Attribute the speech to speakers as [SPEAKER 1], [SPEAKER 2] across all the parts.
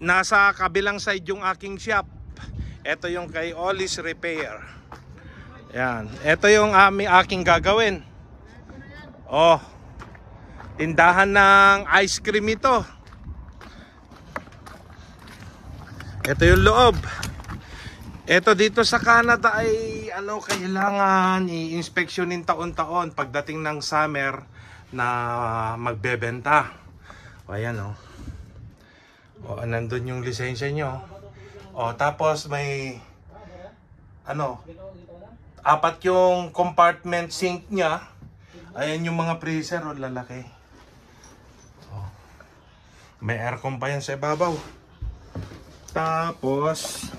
[SPEAKER 1] nasa kabilang side yung aking shop. Ito yung kay Ollie's Repair. Yan. Ito yung aking gagawin. Oh, tindahan ng ice cream ito. Ito yung loob. Ito dito sa Canada ay kailangan i-inspeksyonin taon-taon pagdating ng summer na magbebenta. O ayan o. O nandun yung lisensya nyo. O tapos may 4 yung compartment sink nya. Ayan yung mga freezer o lalaki. O. May aircon pa yan sa ibabaw. Tapos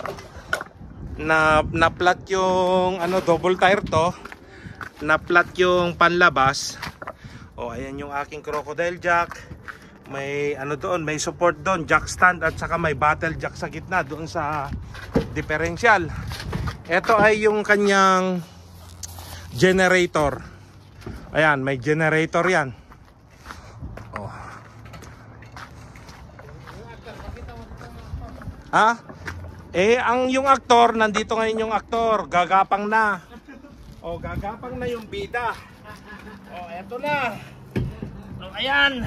[SPEAKER 1] na-flat yung double tire to. Na-flat yung panlabas. O ayan yung aking crocodile jack. May doon, may support doon, jack stand at saka may battle jack sa gitna doon sa differential. Ito ay yung kanyang generator. Ayan, may generator yan. Oh. Ha? Yung aktor, nandito ngayon yung aktor, gagapang na. O, gagapang na yung bida. O, eto na. O, ayan.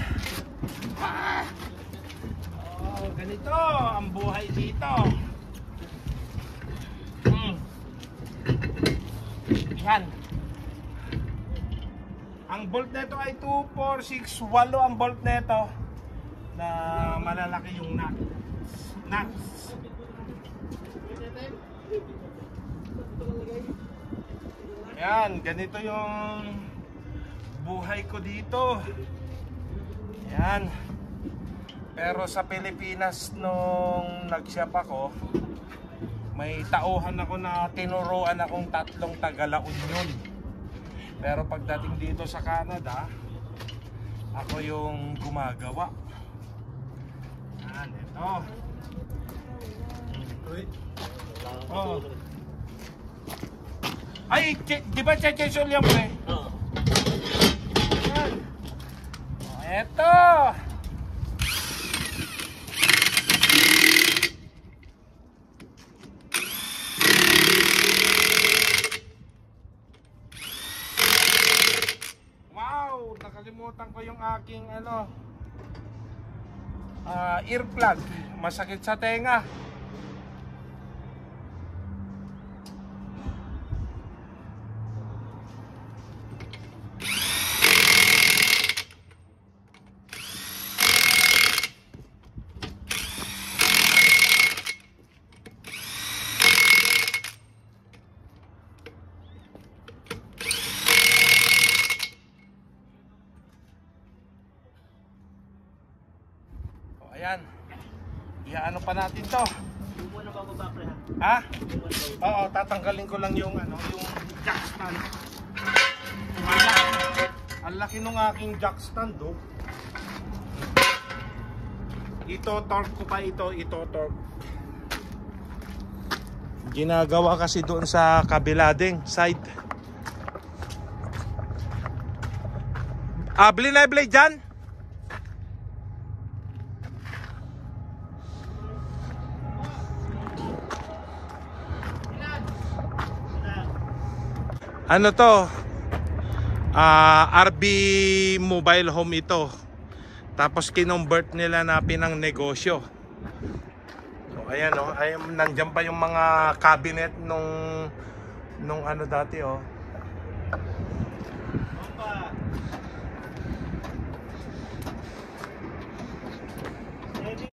[SPEAKER 1] O, ganito ang buhay dito. Yan. Ang bolt nito ay 2, 4, 6, 8 ang bolt nito. Na malalaki yung nuts. Yan, ganito yung buhay ko dito. Yan. Pero sa Pilipinas nung nag-shop ako, may tauhan ako na tinuruan akong 3 Tagala Union. Pero pagdating dito sa Canada, ako yung gumagawa. Yan, ito. Oh. Ay, di ba chechesol yan pre? Oo. Ayan. O, eto. Wow, nakalimutan ko yung aking earplug. Masakit sa tenga. Ayan. Iyaano pa natin to. Ha? Oo, tatanggalin ko lang yung jack stand. Ang laki nung aking jack stand do. Ito torque ko pa ito torque. Ginagawa kasi doon sa kabilading side. Blade dyan? Ano to? RB Mobile Home ito. Tapos kinumbert nila na pinang negosyo. So, ayan o. Ayan, nandiyan pa yung mga cabinet nung dati o.